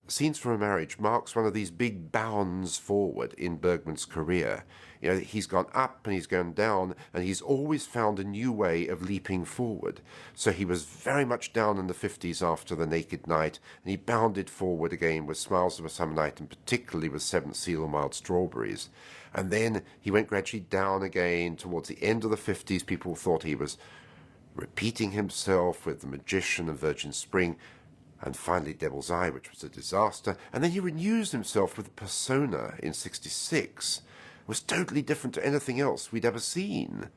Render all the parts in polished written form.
Scenes from a Marriage marks one of these big bounds forward in Bergman's career. You know, he's gone up and he's gone down, and he's always found a new way of leaping forward. So he was very much down in the 50s after The Naked Night, and he bounded forward again with Smiles of a Summer Night, and particularly with Seventh Seal and Wild Strawberries. And then he went gradually down again towards the end of the 50s. People thought he was repeating himself with The Magician and Virgin Spring, and finally Devil's Eye, which was a disaster. And then he renews himself with Persona in 66. It was totally different to anything else we'd ever seen.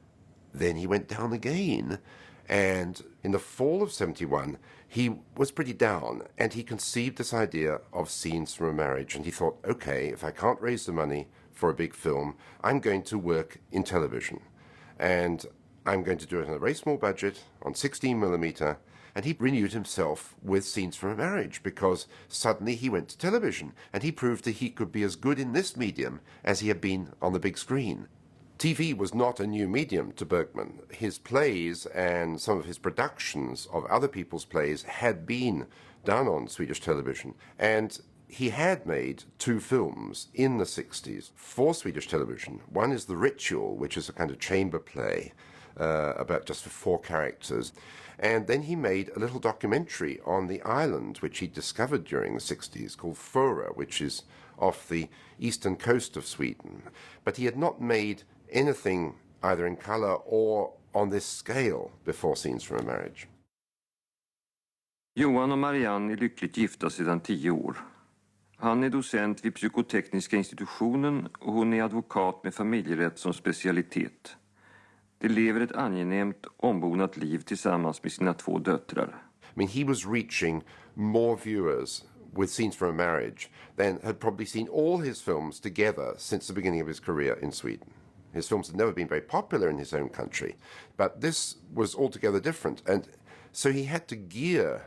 Then he went down again. And in the fall of 71, he was pretty down, and he conceived this idea of Scenes from a Marriage. And he thought, okay, if I can't raise the money for a big film, I'm going to work in television. And I'm going to do it on a very small budget, on 16mm, and he renewed himself with Scenes from a Marriage because suddenly he went to television, and he proved that he could be as good in this medium as he had been on the big screen. TV was not a new medium to Bergman. His plays and some of his productions of other people's plays had been done on Swedish television, and he had made 2 films in the 60s for Swedish television. One is The Ritual, which is a kind of chamber play about just for 4 characters. And then he made a little documentary on the island, which he discovered during the 60s, called Fura, which is off the eastern coast of Sweden. But he had not made anything either in color or on this scale before Scenes from a Marriage. Johan och Marianne är lyckligt gifta sedan 10 år. Han är docent vid psykotekniska institutionen och hon är advokat med familjerätt som specialitet. De lever ett angenämt ombonat liv tillsammans med sina 2 döttrar. I mean, he was reaching more viewers with Scenes from a Marriage than had probably seen all his films together since the beginning of his career in Sweden. His films had never been very popular in his own country, but this was altogether different. And so he had to gear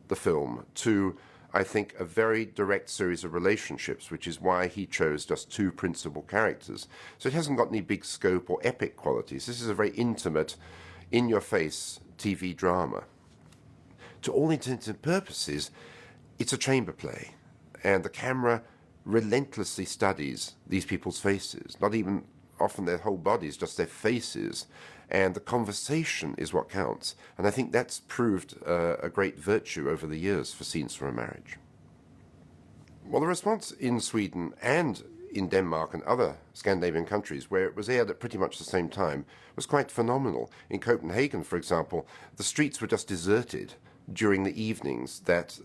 the film to, I think, a very direct series of relationships, which is why he chose just 2 principal characters. So it hasn't got any big scope or epic qualities. This is a very intimate, in-your-face TV drama. To all intents and purposes, it's a chamber play, and the camera relentlessly studies these people's faces, not even often their whole bodies, just their faces, and the conversation is what counts. And I think that's proved a great virtue over the years for Scenes from a Marriage. Well, the response in Sweden and in Denmark and other Scandinavian countries, where it was aired at pretty much the same time, was quite phenomenal. In Copenhagen, for example, the streets were just deserted during the evenings that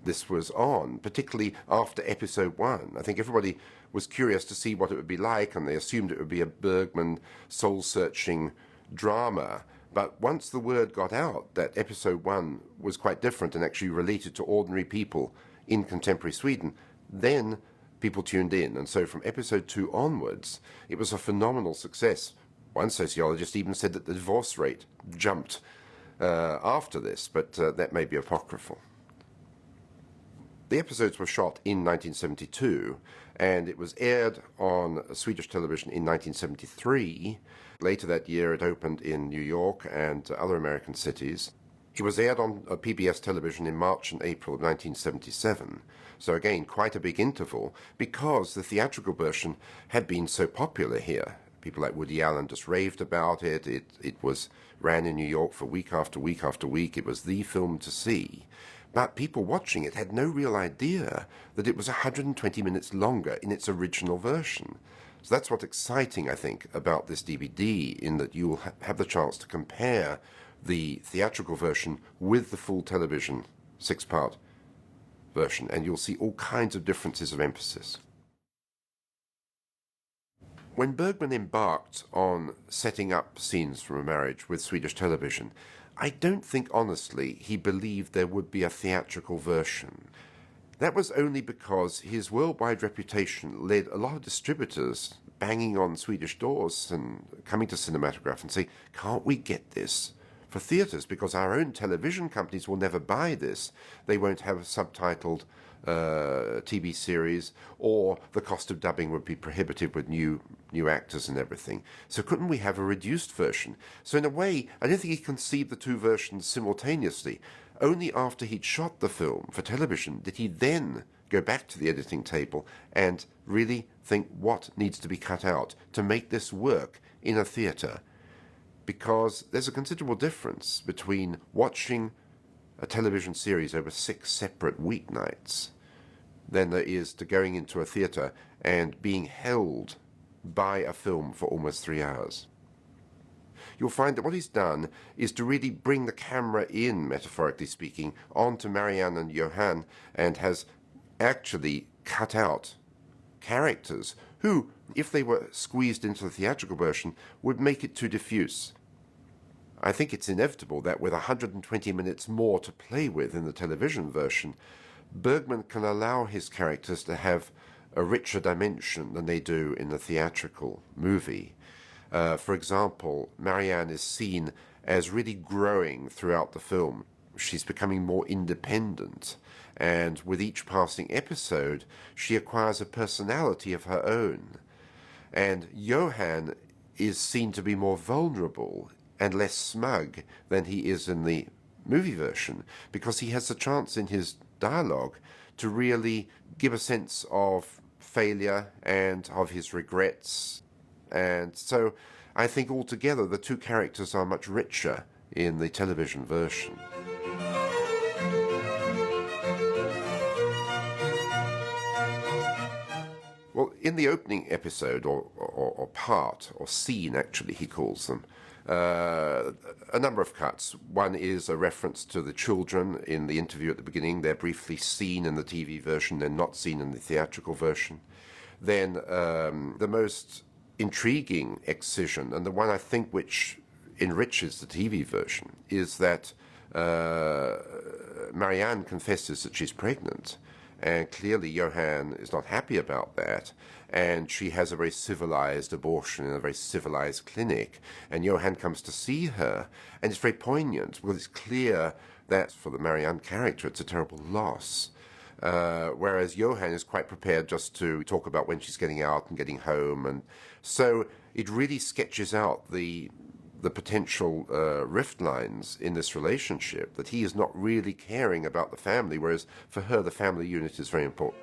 this was on, particularly after episode 1. I think everybody was curious to see what it would be like, and they assumed it would be a Bergman soul-searching drama. But once the word got out that episode 1 was quite different and actually related to ordinary people in contemporary Sweden, then people tuned in. And so from episode 2 onwards, it was a phenomenal success. One sociologist even said that the divorce rate jumped after this, but that may be apocryphal. The episodes were shot in 1972, and it was aired on Swedish television in 1973. Later that year, it opened in New York and other American cities. It was aired on PBS television in March and April of 1977. So again, quite a big interval, because the theatrical version had been so popular here. People like Woody Allen just raved about it. It ran in New York for week after week after week. It was the film to see. But people watching it had no real idea that it was 120 minutes longer in its original version. So that's what's exciting, I think, about this DVD, in that you will have the chance to compare the theatrical version with the full television 6-part version, and you'll see all kinds of differences of emphasis. When Bergman embarked on setting up Scenes from a Marriage with Swedish television, I don't think, honestly, he believed there would be a theatrical version. That was only because his worldwide reputation led a lot of distributors banging on Swedish doors and coming to Cinematograph and saying, can't we get this for theatres? Because our own television companies will never buy this. They won't have a subtitled TV series, or the cost of dubbing would be prohibitive with new actors and everything. So couldn't we have a reduced version? So in a way, I don't think he conceived the 2 versions simultaneously. Only after he'd shot the film for television did he then go back to the editing table and really think what needs to be cut out to make this work in a theatre. Because there's a considerable difference between watching a television series over 6 separate weeknights than there is to going into a theatre and being held by a film for almost 3 hours. You'll find that what he's done is to really bring the camera in, metaphorically speaking, onto Marianne and Johann, and has actually cut out characters who, if they were squeezed into the theatrical version, would make it too diffuse. I think it's inevitable that with 120 minutes more to play with in the television version, Bergman can allow his characters to have a richer dimension than they do in the theatrical movie. For example, Marianne is seen as really growing throughout the film. She's becoming more independent, and with each passing episode, she acquires a personality of her own. And Johann is seen to be more vulnerable and less smug than he is in the movie version, because he has the chance in his dialogue to really give a sense of failure and of his regrets. And so I think altogether the two characters are much richer in the television version. Well, in the opening episode, or part, or scene actually he calls them, a number of cuts. One is a reference to the children in the interview at the beginning. They're briefly seen in the TV version, they're not seen in the theatrical version. Then the most intriguing excision, and the one I think which enriches the TV version, is that Marianne confesses that she's pregnant, and clearly Johann is not happy about that, and she has a very civilized abortion in a very civilized clinic, and Johann comes to see her, and it's very poignant, because it's clear that for the Marianne character it's a terrible loss. Whereas Johann is quite prepared just to talk about when she's getting out and getting home, and so it really sketches out the potential rift lines in this relationship, that he is not really caring about the family, whereas for her the family unit is very important.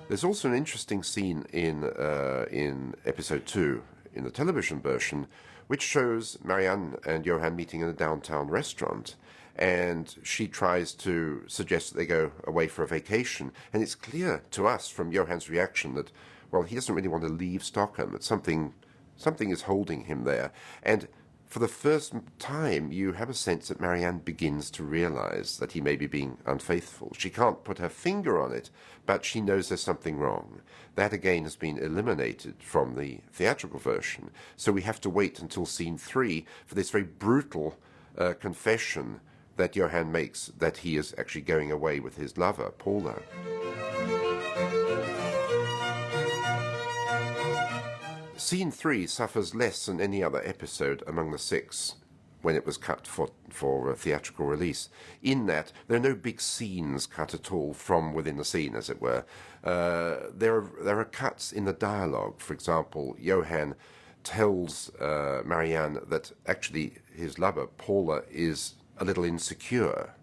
There's also an interesting scene in episode 2 in the television version, which shows Marianne and Johann meeting in a downtown restaurant, and she tries to suggest that they go away for a vacation, and it's clear to us from Johann's reaction that, well, he doesn't really want to leave Stockholm, that something is holding him there. And for the first time, you have a sense that Marianne begins to realize that he may be being unfaithful. She can't put her finger on it, but she knows there's something wrong. That, again, has been eliminated from the theatrical version. So we have to wait until scene 3 for this very brutal confession that Johann makes, that he is actually going away with his lover, Paula. Scene 3 suffers less than any other episode among the 6 when it was cut for a theatrical release, in that there are no big scenes cut at all from within the scene, as it were. There are cuts in the dialogue. For example, Johann tells Marianne that actually his lover, Paula, is a little insecure.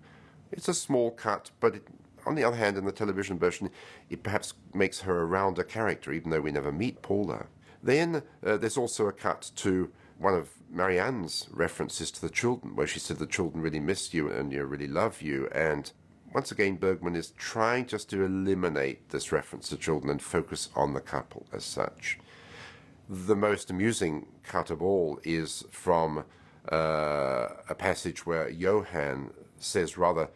It's a small cut, but on the other hand, in the television version, it perhaps makes her a rounder character, even though we never meet Paula. Then there's also a cut to one of Marianne's references to the children, where she said the children really miss you and you really love you. And once again, Bergman is trying just to eliminate this reference to children and focus on the couple as such. The most amusing cut of all is from a passage where Johann says rather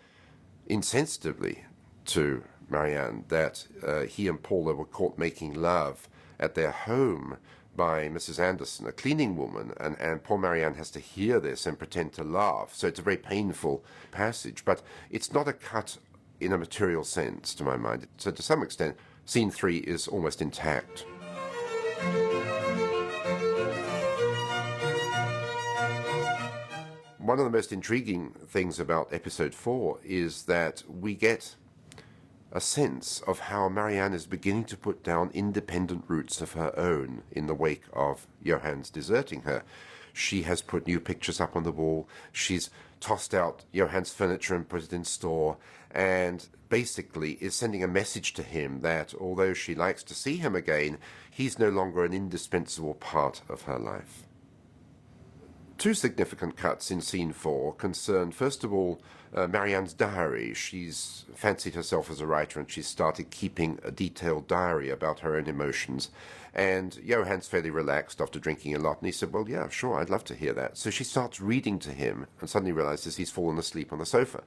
insensitively to Marianne that he and Paula were caught making love at their home by Mrs. Anderson, a cleaning woman, and poor Marianne has to hear this and pretend to laugh. So it's a very painful passage, but it's not a cut in a material sense, to my mind. So to some extent, scene 3 is almost intact. One of the most intriguing things about episode 4 is that we get a sense of how Marianne is beginning to put down independent roots of her own in the wake of Johann's deserting her. She has put new pictures up on the wall. She's tossed out Johann's furniture and put it in store, and basically is sending a message to him that although she likes to see him again, he's no longer an indispensable part of her life. Two significant cuts in scene 4 concern, first of all, Marianne's diary. She's fancied herself as a writer and she's started keeping a detailed diary about her own emotions. And Johann's fairly relaxed after drinking a lot, and he said, well, yeah, sure, I'd love to hear that. So she starts reading to him and suddenly realizes he's fallen asleep on the sofa.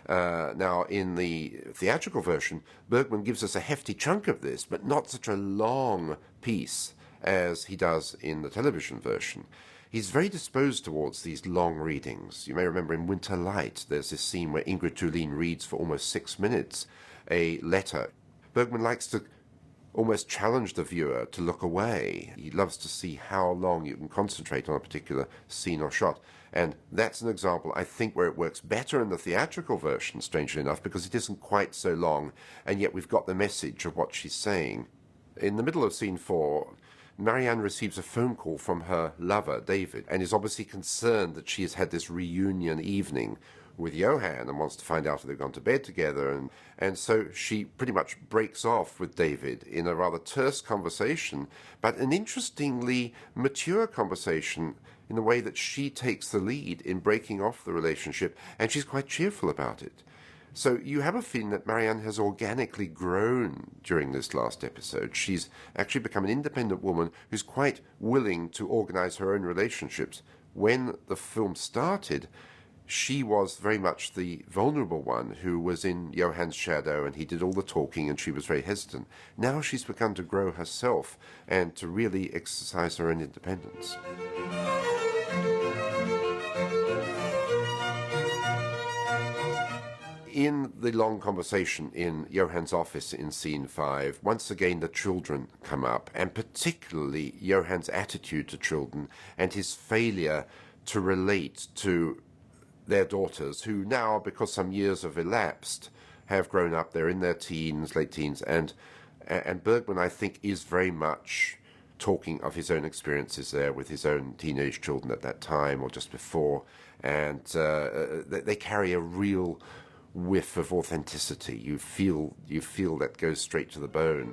Now, in the theatrical version, Bergman gives us a hefty chunk of this, but not such a long piece as he does in the television version. He's very disposed towards these long readings. You may remember in Winter Light, there's this scene where Ingrid Thulin reads for almost 6 minutes a letter. Bergman likes to almost challenge the viewer to look away. He loves to see how long you can concentrate on a particular scene or shot. And that's an example, I think, where it works better in the theatrical version, strangely enough, because it isn't quite so long, and yet we've got the message of what she's saying. In the middle of scene 4, Marianne receives a phone call from her lover, David, and is obviously concerned that she has had this reunion evening with Johann and wants to find out if they've gone to bed together. And so she pretty much breaks off with David in a rather terse conversation, but an interestingly mature conversation in the way that she takes the lead in breaking off the relationship, and she's quite cheerful about it. So you have a feeling that Marianne has organically grown during this last episode. She's actually become an independent woman who's quite willing to organize her own relationships. When the film started, she was very much the vulnerable one who was in Johann's shadow, and he did all the talking and she was very hesitant. Now she's begun to grow herself and to really exercise her own independence. In the long conversation in Johann's office in scene 5, once again the children come up, and particularly Johann's attitude to children and his failure to relate to their daughters, who now, because some years have elapsed, have grown up. They're in their teens, late teens, and Bergman, I think, is very much talking of his own experiences there with his own teenage children at that time or just before, and they carry a real whiff of authenticity. You feel that goes straight to the bone.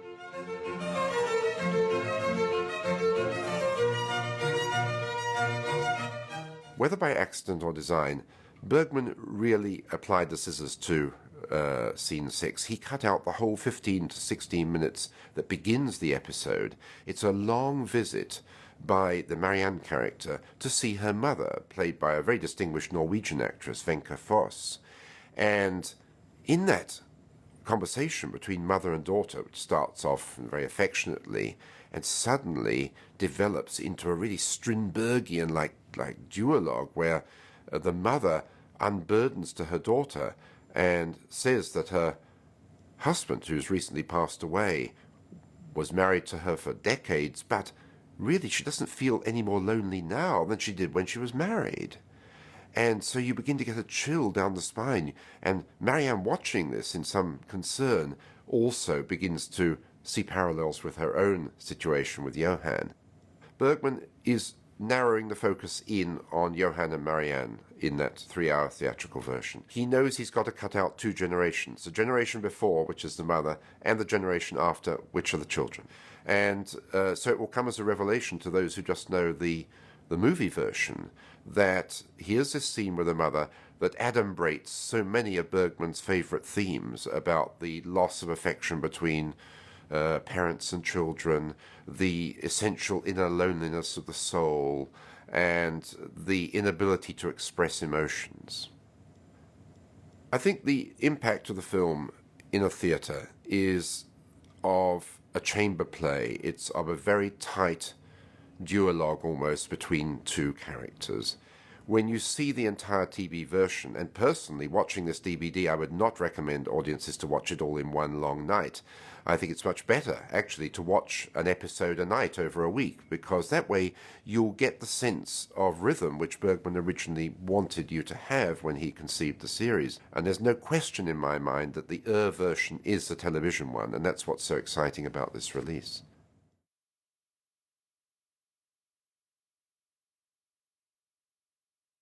Whether by accident or design, Bergman really applied the scissors to scene 6. He cut out the whole 15 to 16 minutes that begins the episode. It's a long visit by the Marianne character to see her mother, played by a very distinguished Norwegian actress, Wenche Foss. And in that conversation between mother and daughter, which starts off very affectionately and suddenly develops into a really Strindbergian-like duologue where the mother unburdens to her daughter and says that her husband, who's recently passed away, was married to her for decades, but really she doesn't feel any more lonely now than she did when she was married. And so you begin to get a chill down the spine. And Marianne, watching this in some concern, also begins to see parallels with her own situation with Johann. Bergman is narrowing the focus in on Johann and Marianne in that 3-hour theatrical version. He knows he's got to cut out 2 generations. The generation before, which is the mother, and the generation after, which are the children. And so it will come as a revelation to those who just know the movie version, that here's this scene with a mother that adumbrates so many of Bergman's favorite themes about the loss of affection between parents and children, the essential inner loneliness of the soul, and the inability to express emotions. I think the impact of the film in a theatre is of a chamber play. It's of a very tight duologue almost between 2 characters. When you see the entire TV version, and personally watching this DVD, I would not recommend audiences to watch it all in one long night. I think it's much better actually to watch an episode a night over a week, because that way you'll get the sense of rhythm which Bergman originally wanted you to have when he conceived the series. And there's no question in my mind that the version is the television one, and that's what's so exciting about this release.